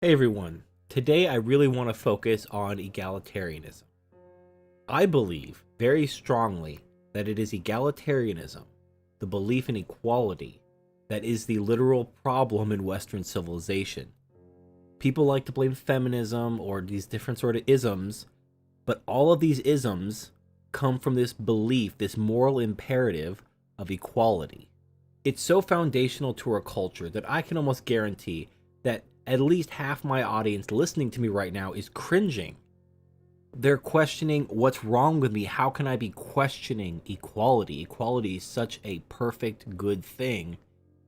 Hey everyone, today I really want to focus on egalitarianism. I believe very strongly that it is egalitarianism, the belief in equality, that is the literal problem in Western civilization. People like to blame feminism or these different sort of isms, but all of these isms come from this belief, this moral imperative of equality. It's so foundational to our culture that I can almost guarantee that at least half my audience listening to me right now is cringing. They're questioning what's wrong with me. How can I be questioning equality? Equality is such a perfect, good thing.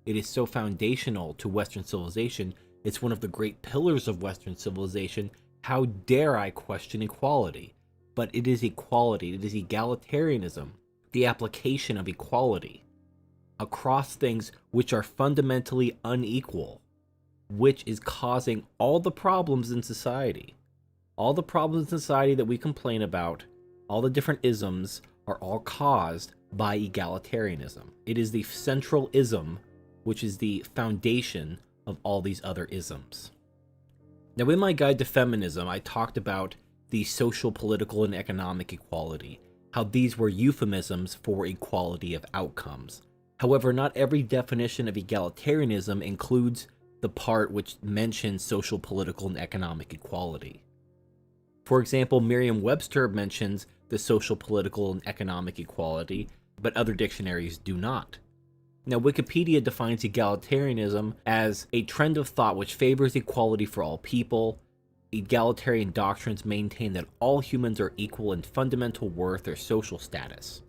It is so foundational to Western civilization. It's one of the great pillars of Western civilization. How dare I question equality? But it is equality. It is egalitarianism, the application of equality across things which are fundamentally unequal, which is causing all the problems in society. All the problems in society that we complain about, all the different isms, are all caused by egalitarianism. It is the central ism, which is the foundation of all these other isms. Now, in my guide to feminism, I talked about the social, political, and economic equality, how these were euphemisms for equality of outcomes. However, not every definition of egalitarianism includes the part which mentions social, political, and economic equality. For example, Merriam-Webster mentions the social, political, and economic equality, but other dictionaries do not. Now, Wikipedia defines egalitarianism as a trend of thought which favors equality for all people. Egalitarian doctrines maintain that all humans are equal in fundamental worth or social status.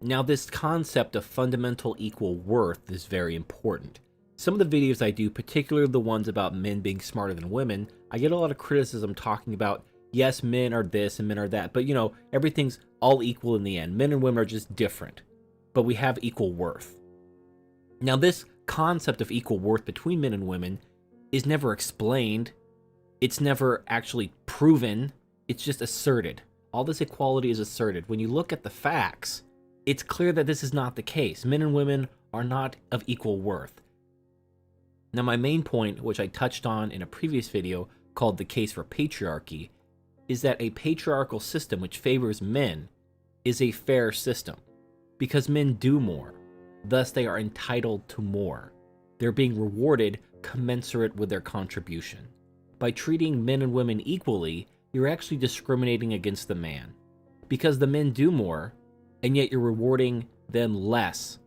Now, this concept of fundamental equal worth is very important. Some of the videos I do, particularly the ones about men being smarter than women, I get a lot of criticism talking about, yes, men are this and men are that, but everything's all equal in the end. Men and women are just different, but we have equal worth. Now, this concept of equal worth between men and women is never explained. It's never actually proven. It's just asserted. All this equality is asserted. When you look at the facts, it's clear that this is not the case. Men and women are not of equal worth. Now, my main point, which I touched on in a previous video called The Case for Patriarchy, is that a patriarchal system which favors men is a fair system because men do more. Thus, they are entitled to more. They're being rewarded commensurate with their contribution. By treating men and women equally, you're actually discriminating against the man because the men do more, and yet you're rewarding them less,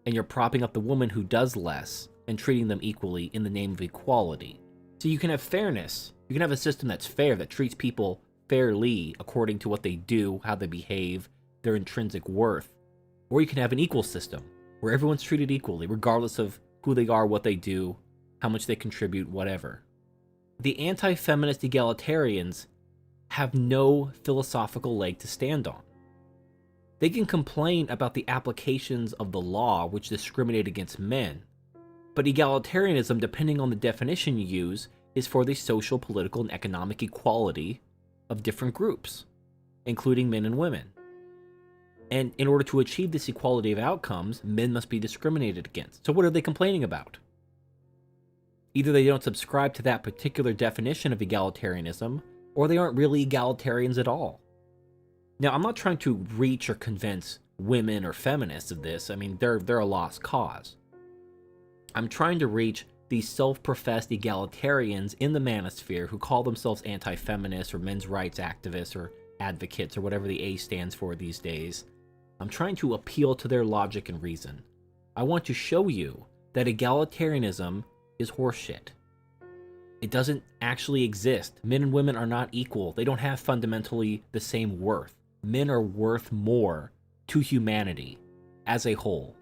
and you're propping up the woman who does less and treating them equally in the name of equality. So you can have fairness. You can have a system that's fair, that treats people fairly according to what they do, how they behave, their intrinsic worth. Or you can have an equal system where everyone's treated equally, regardless of who they are, what they do, how much they contribute, whatever. The anti-feminist egalitarians have no philosophical leg to stand on. They can complain about the applications of the law which discriminate against men, but egalitarianism, depending on the definition you use, is for the social, political, and economic equality of different groups, including men and women. And in order to achieve this equality of outcomes, men must be discriminated against. So what are they complaining about? Either they don't subscribe to that particular definition of egalitarianism, or they aren't really egalitarians at all. Now, I'm not trying to reach or convince women or feminists of this. I mean, they're a lost cause. I'm trying to reach these self-professed egalitarians in the manosphere who call themselves anti-feminists or men's rights activists or advocates or whatever the A stands for these days. I'm trying to appeal to their logic and reason. I want to show you that egalitarianism is horseshit. It doesn't actually exist. Men and women are not equal. They don't have fundamentally the same worth. Men are worth more to humanity as a whole.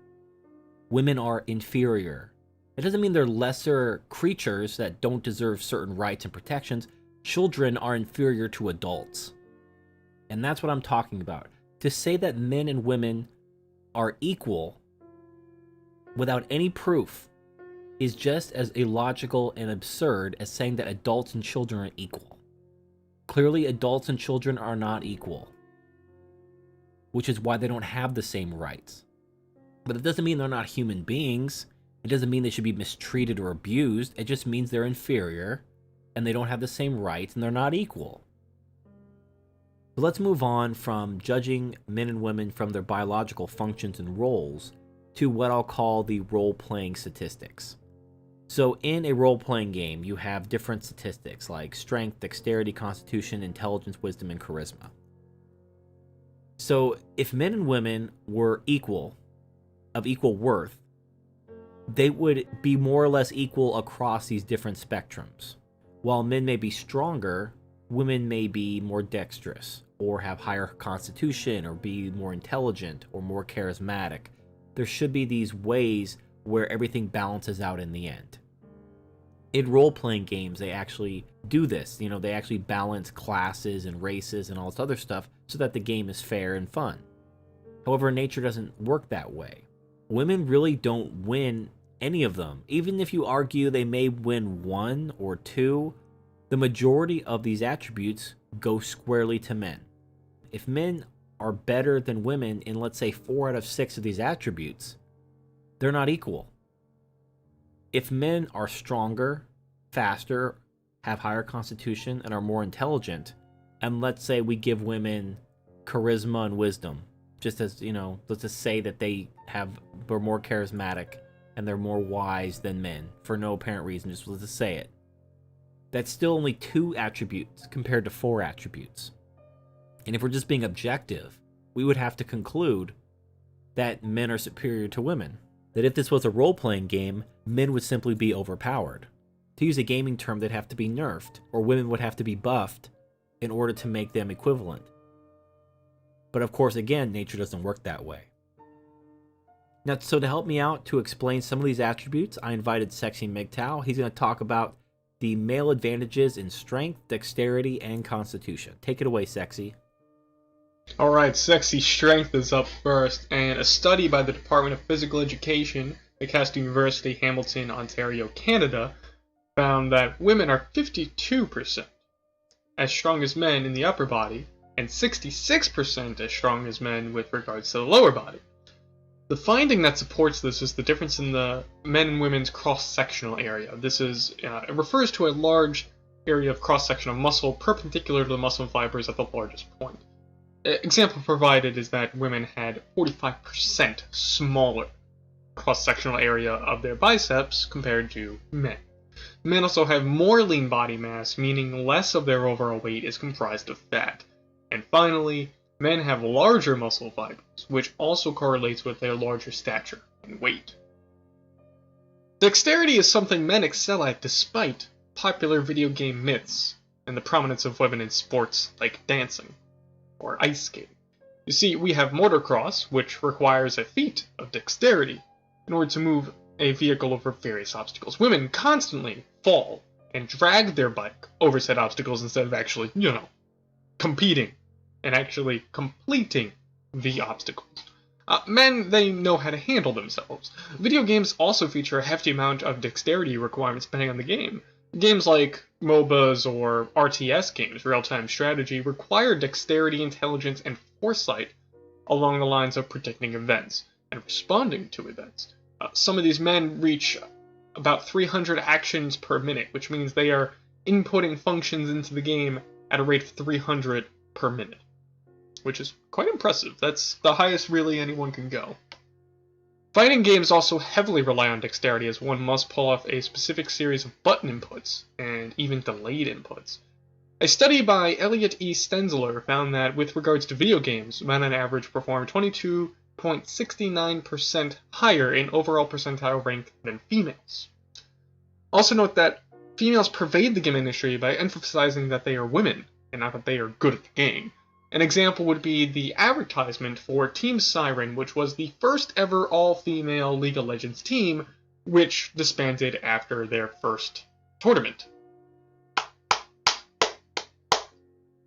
Women are inferior. It doesn't mean they're lesser creatures that don't deserve certain rights and protections. Children are inferior to adults. And that's what I'm talking about. To say that men and women are equal without any proof is just as illogical and absurd as saying that adults and children are equal. Clearly, adults and children are not equal, which is why they don't have the same rights. But it doesn't mean they're not human beings. It doesn't mean they should be mistreated or abused. It just means they're inferior and they don't have the same rights, and they're not equal. So let's move on from judging men and women from their biological functions and roles to what I'll call the role-playing statistics. So in a role-playing game, you have different statistics like strength, dexterity, constitution, intelligence, wisdom, and charisma. So if men and women were equal, of equal worth, they would be more or less equal across these different spectrums. While men may be stronger, women may be more dexterous, or have higher constitution, or be more intelligent, or more charismatic. There should be these ways where everything balances out in the end. In role-playing games, they actually do this. They actually balance classes and races and all this other stuff so that the game is fair and fun. However, nature doesn't work that way. Women really don't win any of them. Even if you argue they may win one or two, the majority of these attributes go squarely to men. If men are better than women in, let's say, 4 out of 6 of these attributes, they're not equal. If men are stronger, faster, have higher constitution, and are more intelligent, and let's say we give women charisma and wisdom, just as, let's just say that they're more charismatic and they're more wise than men for no apparent reason, just let's just say it. That's still only 2 attributes compared to 4 attributes. And if we're just being objective, we would have to conclude that men are superior to women. That if this was a role-playing game, men would simply be overpowered. To use a gaming term, they'd have to be nerfed, or women would have to be buffed in order to make them equivalent. But of course, again, nature doesn't work that way. Now, so to help me out to explain some of these attributes, I invited Sexy MGTOW. He's going to talk about the male advantages in strength, dexterity, and constitution. Take it away, Sexy. Alright, Sexy Strength is up first, and a study by the Department of Physical Education at Castle University, Hamilton, Ontario, Canada, found that women are 52% as strong as men in the upper body, and 66% as strong as men with regards to the lower body. The finding that supports this is the difference in the men and women's cross-sectional area. It refers to a large area of cross-section of muscle perpendicular to the muscle fibers at the largest point. Example provided is that women had 45% smaller cross-sectional area of their biceps compared to men. Men also have more lean body mass, meaning less of their overall weight is comprised of fat. And finally, men have larger muscle fibers, which also correlates with their larger stature and weight. Dexterity is something men excel at despite popular video game myths and the prominence of women in sports like dancing or ice skating. You see, we have motocross, which requires a feat of dexterity in order to move a vehicle over various obstacles. Women constantly fall and drag their bike over said obstacles instead of actually, competing and actually completing the obstacles. Men, they know how to handle themselves. Video games also feature a hefty amount of dexterity requirements depending on the game. Games like MOBAs or RTS games, real-time strategy, require dexterity, intelligence, and foresight along the lines of predicting events and responding to events. Some of these men reach about 300 actions per minute, which means they are inputting functions into the game at a rate of 300 per minute, which is quite impressive. That's the highest really anyone can go. Fighting games also heavily rely on dexterity, as one must pull off a specific series of button inputs, and even delayed inputs. A study by Elliot E. Stenzler found that with regards to video games, men on average perform 22.69% higher in overall percentile rank than females. Also note that females pervade the game industry by emphasizing that they are women, and not that they are good at the game. An example would be the advertisement for Team Siren, which was the first ever all-female League of Legends team, which disbanded after their first tournament.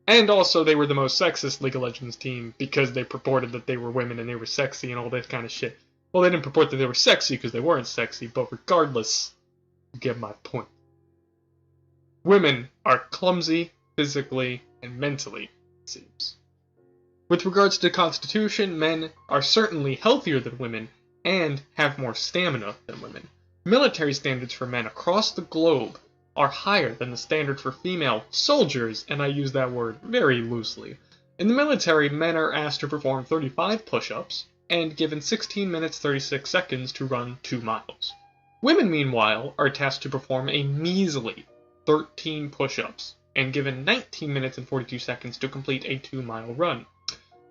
And also, they were the most sexist League of Legends team because they purported that they were women and they were sexy and all that kind of shit. Well, they didn't purport that they were sexy because they weren't sexy, but regardless, you get my point. Women are clumsy, physically, and mentally, it seems. With regards to constitution, men are certainly healthier than women and have more stamina than women. Military standards for men across the globe are higher than the standard for female soldiers, and I use that word very loosely. In the military, men are asked to perform 35 push-ups and given 16 minutes 36 seconds to run 2 miles. Women, meanwhile, are tasked to perform a measly 13 push-ups and given 19 minutes and 42 seconds to complete a 2-mile run.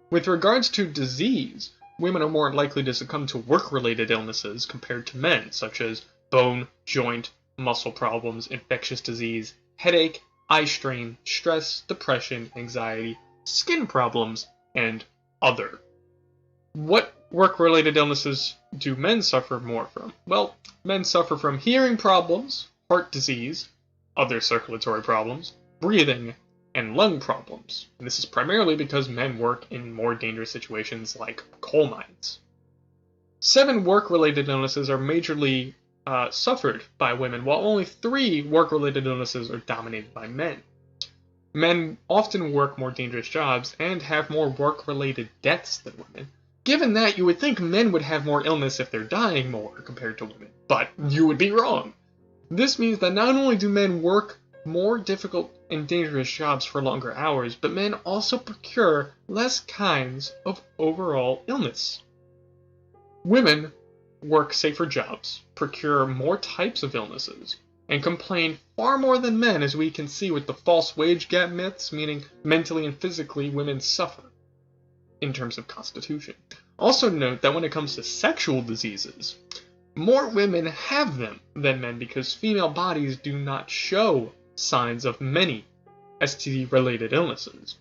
With regards to disease, women are more likely to succumb to work-related illnesses compared to men, such as bone, joint, muscle problems, infectious disease, headache, eye strain, stress, depression, anxiety, skin problems, and other. What work-related illnesses do men suffer more from? Well, men suffer from hearing problems, heart disease, other circulatory problems, breathing, and lung problems. And this is primarily because men work in more dangerous situations like coal mines. 7 work-related illnesses are majorly suffered by women, while only 3 work-related illnesses are dominated by men. Men often work more dangerous jobs and have more work-related deaths than women. Given that, you would think men would have more illness if they're dying more compared to women, but you would be wrong. This means that not only do men work more difficult and dangerous jobs for longer hours, but men also procure less kinds of overall illness. Women work safer jobs, procure more types of illnesses, and complain far more than men, as we can see with the false wage gap myths, meaning mentally and physically women suffer in terms of constitution. Also note that when it comes to sexual diseases, more women have them than men because female bodies do not show signs of many STD-related illnesses.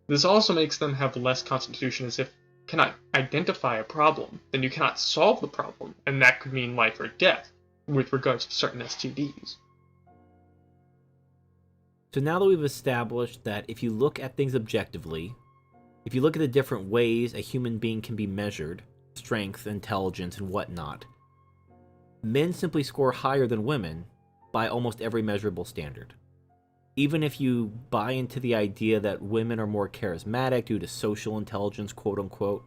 This also makes them have less constitution, as if you cannot identify a problem, then you cannot solve the problem, and that could mean life or death with regards to certain STDs. So now that we've established that if you look at things objectively, if you look at the different ways a human being can be measured, strength, intelligence, and whatnot, men simply score higher than women by almost every measurable standard. Even if you buy into the idea that women are more charismatic due to social intelligence, quote unquote,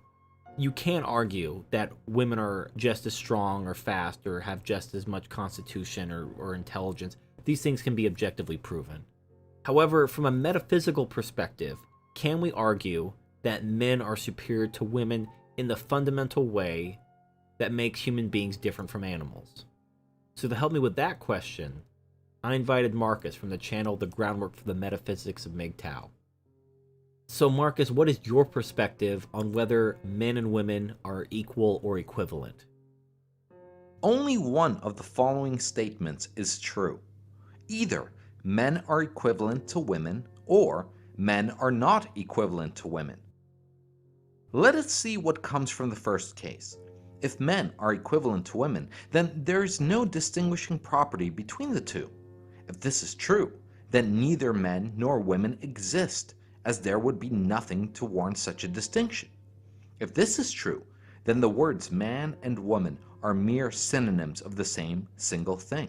you can't argue that women are just as strong or fast or have just as much constitution or intelligence. These things can be objectively proven. However, from a metaphysical perspective, can we argue that men are superior to women in the fundamental way that makes human beings different from animals? So to help me with that question, I invited Marcus from the channel The Groundwork for the Metaphysics of MGTOW. So Marcus, what is your perspective on whether men and women are equal or equivalent? Only one of the following statements is true. Either men are equivalent to women, or men are not equivalent to women. Let us see what comes from the first case. If men are equivalent to women, then there is no distinguishing property between the two. If this is true, then neither men nor women exist, as there would be nothing to warrant such a distinction. If this is true, then the words man and woman are mere synonyms of the same single thing.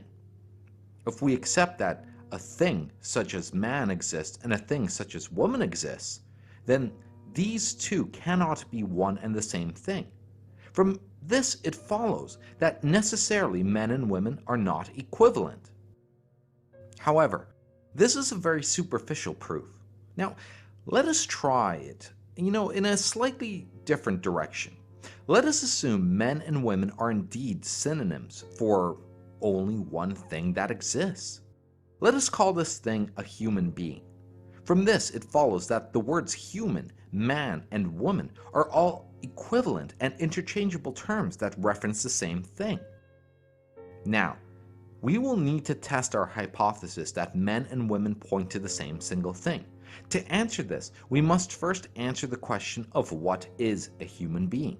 If we accept that a thing such as man exists and a thing such as woman exists, then these two cannot be one and the same thing. From this it follows that necessarily men and women are not equivalent. However, this is a very superficial proof. Now, let us try it, in a slightly different direction. Let us assume men and women are indeed synonyms for only one thing that exists. Let us call this thing a human being. From this, it follows that the words human, man, and woman are all equivalent and interchangeable terms that reference the same thing. Now, we will need to test our hypothesis that men and women point to the same single thing. To answer this, we must first answer the question of what is a human being.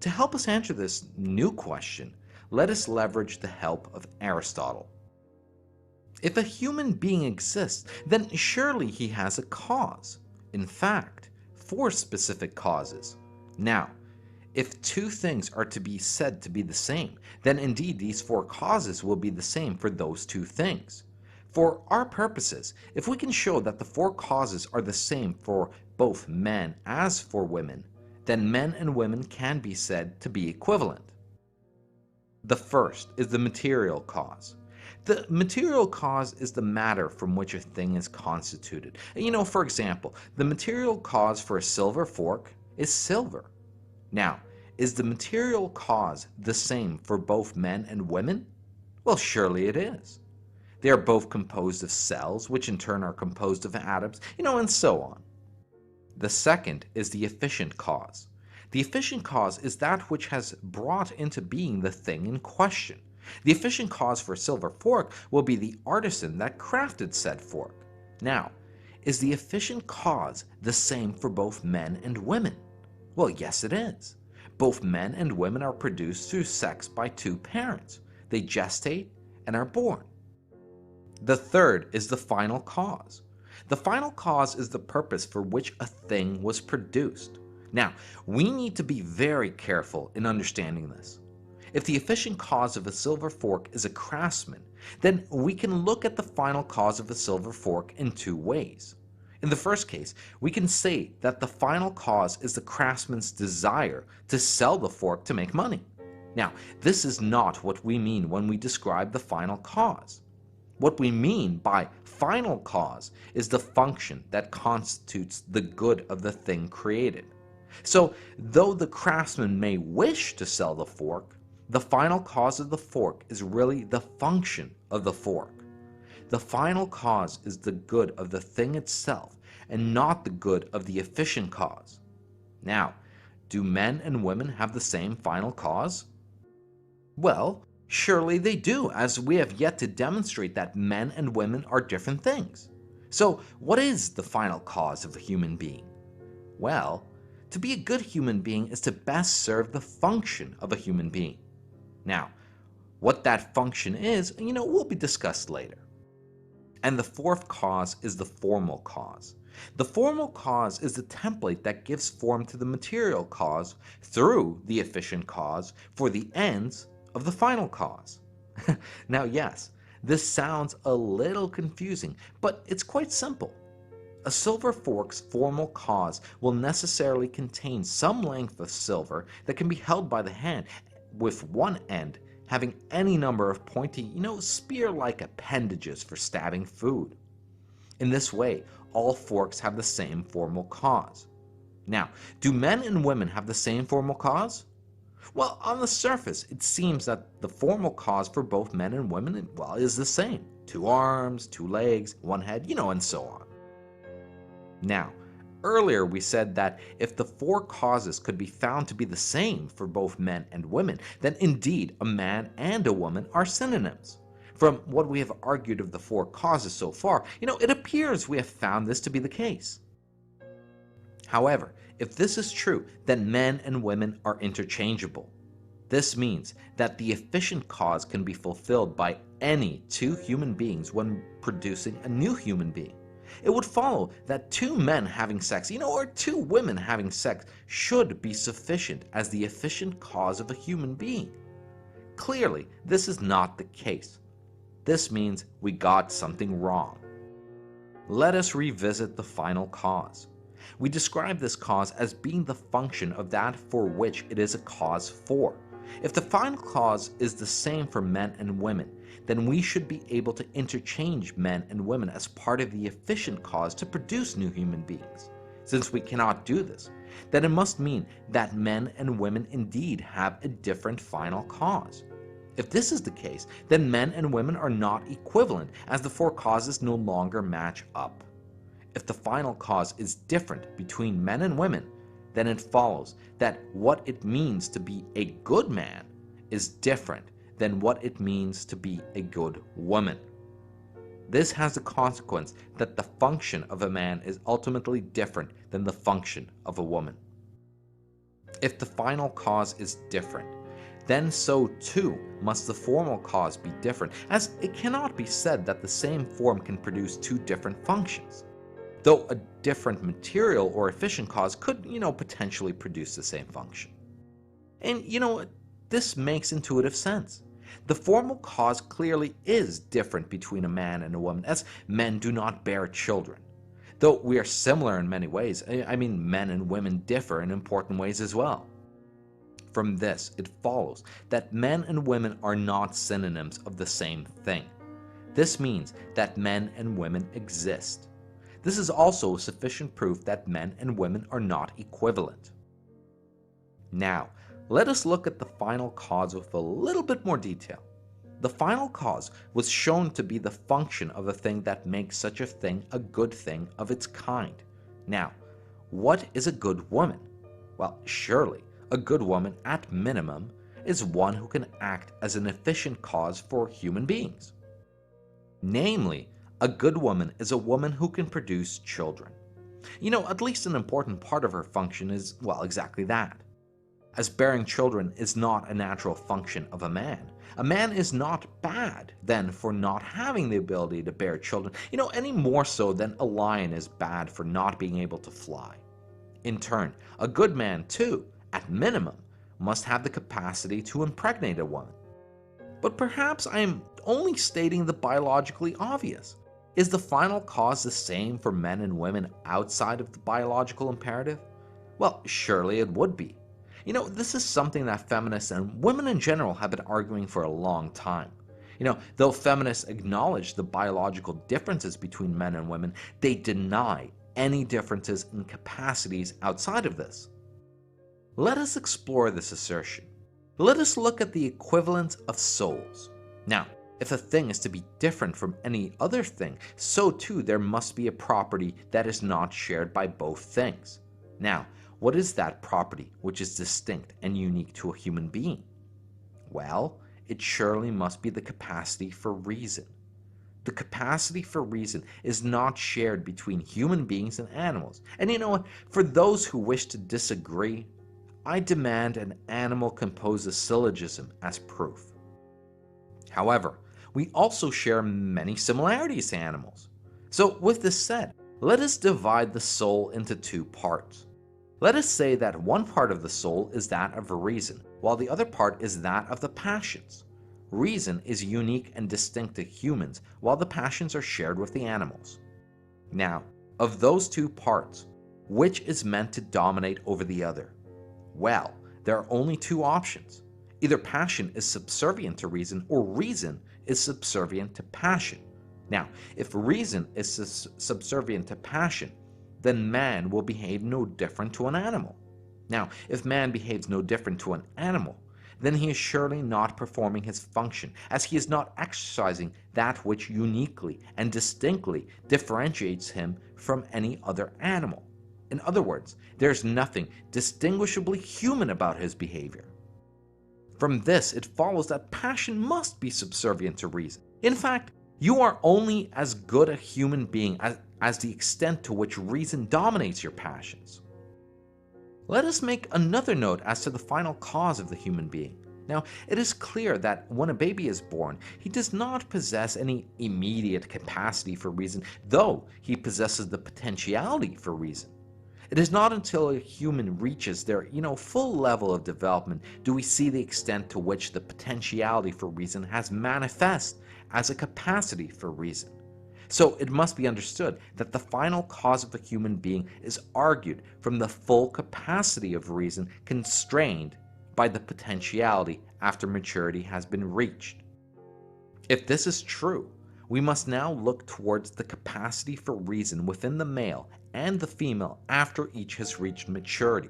To help us answer this new question, let us leverage the help of Aristotle. If a human being exists, then surely he has a cause. In fact, 4 specific causes. Now, if 2 things are to be said to be the same, then indeed these 4 causes will be the same for those 2 things. For our purposes, if we can show that the 4 causes are the same for both men as for women, then men and women can be said to be equivalent. The first is the material cause. The material cause is the matter from which a thing is constituted. For example, the material cause for a silver fork is silver. Now, is the material cause the same for both men and women? Well, surely it is. They are both composed of cells, which in turn are composed of atoms, and so on. The second is the efficient cause. The efficient cause is that which has brought into being the thing in question. The efficient cause for a silver fork will be the artisan that crafted said fork. Now, is the efficient cause the same for both men and women? Well, yes, it is. Both men and women are produced through sex by two parents. They gestate and are born. The third is the final cause. The final cause is the purpose for which a thing was produced. Now, we need to be very careful in understanding this. If the efficient cause of a silver fork is a craftsman, then we can look at the final cause of a silver fork in two ways. In the first case, we can say that the final cause is the craftsman's desire to sell the fork to make money. Now, this is not what we mean when we describe the final cause. What we mean by final cause is the function that constitutes the good of the thing created. So, though the craftsman may wish to sell the fork, the final cause of the fork is really the function of the fork. The final cause is the good of the thing itself and not the good of the efficient cause. Now, do men and women have the same final cause? Well, surely they do, as we have yet to demonstrate that men and women are different things. So, what is the final cause of a human being? Well, to be a good human being is to best serve the function of a human being. Now, what that function is, will be discussed later. And the fourth cause is the formal cause. The formal cause is the template that gives form to the material cause through the efficient cause for the ends of the final cause. Now, yes, this sounds a little confusing, but it's quite simple. A silver fork's formal cause will necessarily contain some length of silver that can be held by the hand, with one end having any number of pointy, spear-like appendages for stabbing food. In this way, all forks have the same formal cause. Now, do men and women have the same formal cause? Well, on the surface, it seems that the formal cause for both men and women, is the same. 2 arms, 2 legs, 1 head, and so on. Now, earlier we said that if the 4 causes could be found to be the same for both men and women, then indeed a man and a woman are synonyms. From what we have argued of the 4 causes so far, it appears we have found this to be the case. However, if this is true, then men and women are interchangeable. This means that the efficient cause can be fulfilled by any 2 human beings when producing a new human being. It would follow that 2 men having sex, or 2 women having sex should be sufficient as the efficient cause of a human being. Clearly, this is not the case. This means we got something wrong. Let us revisit the final cause. We describe this cause as being the function of that for which it is a cause for. If the final cause is the same for men and women, then we should be able to interchange men and women as part of the efficient cause to produce new human beings. Since we cannot do this, then it must mean that men and women indeed have a different final cause. If this is the case, then men and women are not equivalent, as the 4 causes no longer match up. If the final cause is different between men and women, then it follows that what it means to be a good man is different than what it means to be a good woman. This has the consequence that the function of a man is ultimately different than the function of a woman. If the final cause is different, then so too must the formal cause be different, as it cannot be said that the same form can produce 2 different functions. Though a different material or efficient cause could, potentially produce the same function. And, this makes intuitive sense. The formal cause clearly is different between a man and a woman, as men do not bear children. Though we are similar in many ways, men and women differ in important ways as well. From this, it follows that men and women are not synonyms of the same thing. This means that men and women exist. This is also sufficient proof that men and women are not equivalent. Now, let us look at the final cause with a little bit more detail. The final cause was shown to be the function of a thing that makes such a thing a good thing of its kind. Now, what is a good woman? Well, surely, a good woman, at minimum, is one who can act as an efficient cause for human beings. Namely, a good woman is a woman who can produce children. At least an important part of her function is, well, exactly that. As bearing children is not a natural function of a man is not bad then for not having the ability to bear children, any more so than a lion is bad for not being able to fly. In turn, a good man too, at minimum, must have the capacity to impregnate a woman. But perhaps I am only stating the biologically obvious. Is the final cause the same for men and women outside of the biological imperative? Well, surely it would be. This is something that feminists and women in general have been arguing for a long time. Though feminists acknowledge the biological differences between men and women, they deny any differences in capacities outside of this. Let us explore this assertion. Let us look at the equivalence of souls. Now, if a thing is to be different from any other thing, so too there must be a property that is not shared by both things. Now, what is that property which is distinct and unique to a human being? Well, it surely must be the capacity for reason. The capacity for reason is not shared between human beings and animals. And you know what? For those who wish to disagree, I demand an animal compose a syllogism as proof. However, we also share many similarities to animals. So with this said, let us divide the soul into two parts. Let us say that one part of the soul is that of reason, while the other part is that of the passions. Reason is unique and distinct to humans, while the passions are shared with the animals. Now, of those two parts, which is meant to dominate over the other? Well, there are only two options. Either passion is subservient to reason, or reason is subservient to passion. Now, if reason is subservient to passion, then man will behave no different to an animal. Now, if man behaves no different to an animal, then he is surely not performing his function, as he is not exercising that which uniquely and distinctly differentiates him from any other animal. In other words, there is nothing distinguishably human about his behavior. From this, it follows that passion must be subservient to reason. In fact, you are only as good a human being as the extent to which reason dominates your passions. Let us make another note as to the final cause of the human being. Now, it is clear that when a baby is born, he does not possess any immediate capacity for reason, though he possesses the potentiality for reason. It is not until a human reaches their, full level of development do we see the extent to which the potentiality for reason has manifest as a capacity for reason. So it must be understood that the final cause of the human being is argued from the full capacity of reason constrained by the potentiality after maturity has been reached. If this is true, we must now look towards the capacity for reason within the male and the female after each has reached maturity.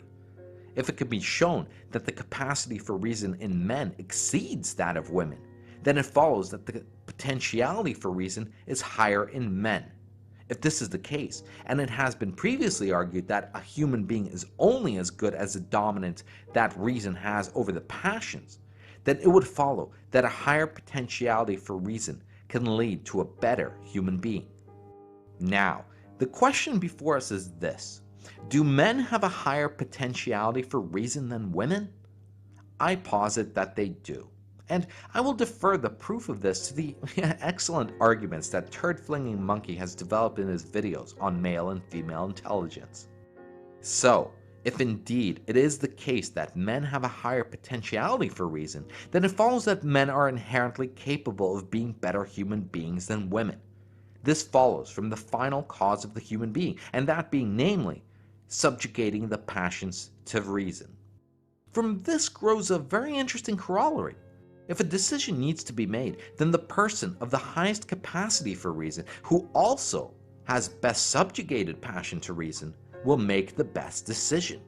If it can be shown that the capacity for reason in men exceeds that of women, then it follows that the potentiality for reason is higher in men. If this is the case, and it has been previously argued that a human being is only as good as the dominance that reason has over the passions, then it would follow that a higher potentiality for reason can lead to a better human being. Now, the question before us is this: do men have a higher potentiality for reason than women? I posit that they do. And I will defer the proof of this to the excellent arguments that Turd-Flinging Monkey has developed in his videos on male and female intelligence. So, if indeed it is the case that men have a higher potentiality for reason, then it follows that men are inherently capable of being better human beings than women. This follows from the final cause of the human being, and that being namely, subjugating the passions to reason. From this grows a very interesting corollary. If a decision needs to be made, then the person of the highest capacity for reason, who also has best subjugated passion to reason, will make the best decision.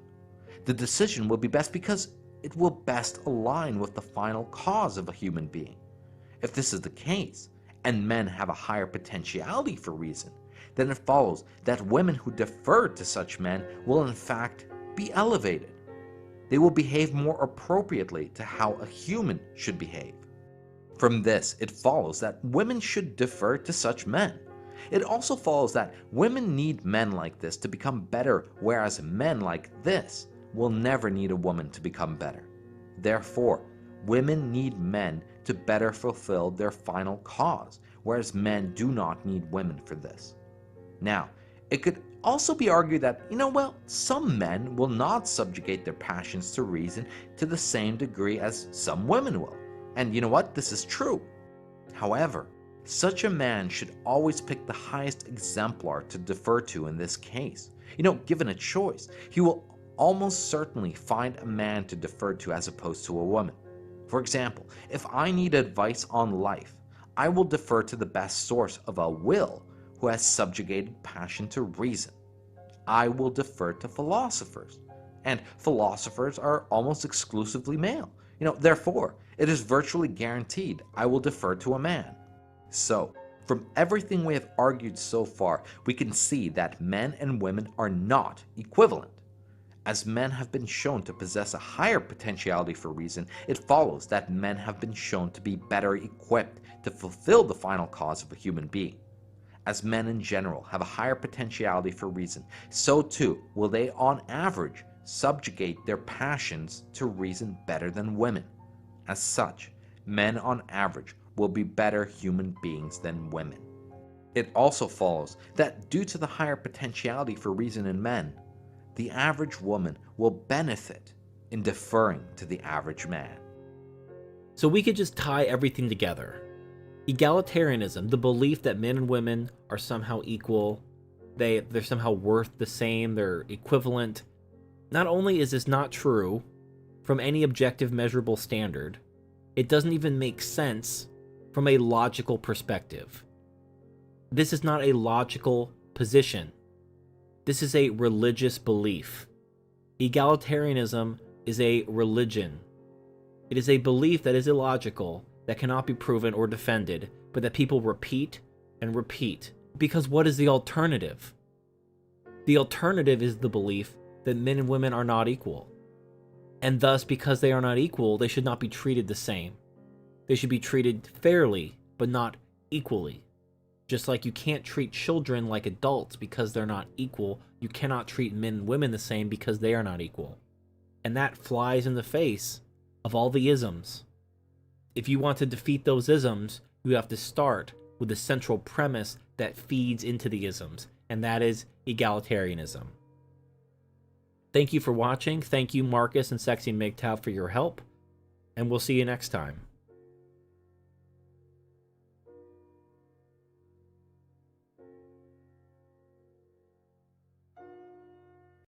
The decision will be best because it will best align with the final cause of a human being. If this is the case, and men have a higher potentiality for reason, then it follows that women who defer to such men will in fact be elevated. They will behave more appropriately to how a human should behave. From this, it follows that women should defer to such men. It also follows that women need men like this to become better, whereas men like this will never need a woman to become better. Therefore, women need men to better fulfill their final cause, whereas men do not need women for this. Now, it could also be argued that, some men will not subjugate their passions to reason to the same degree as some women will. And you know what? This is true. However, such a man should always pick the highest exemplar to defer to in this case. Given a choice, he will almost certainly find a man to defer to as opposed to a woman. For example, if I need advice on life, I will defer to the best source of a will who has subjugated passion to reason. I will defer to philosophers, and philosophers are almost exclusively male. Therefore, it is virtually guaranteed I will defer to a man. So, from everything we have argued so far, we can see that men and women are not equivalent. As men have been shown to possess a higher potentiality for reason, it follows that men have been shown to be better equipped to fulfill the final cause of a human being. As men in general have a higher potentiality for reason, so too will they on average subjugate their passions to reason better than women. As such, men on average will be better human beings than women. It also follows that due to the higher potentiality for reason in men, the average woman will benefit in deferring to the average man. So we could just tie everything together. Egalitarianism, the belief that men and women are somehow equal, they're somehow worth the same, they're equivalent. Not only is this not true from any objective measurable standard, it doesn't even make sense from a logical perspective. This is not a logical position. This is a religious belief. Egalitarianism is a religion. It is a belief that is illogical, that cannot be proven or defended, but that people repeat and repeat. Because what is the alternative? The alternative is the belief that men and women are not equal. And thus, because they are not equal, they should not be treated the same. They should be treated fairly, but not equally. Just like you can't treat children like adults because they're not equal, you cannot treat men and women the same because they are not equal. And that flies in the face of all the isms. If you want to defeat those isms, you have to start with the central premise that feeds into the isms, and that is egalitarianism. Thank you for watching. Thank you, Marcus and Sexy MGTOW, for your help, and we'll see you next time.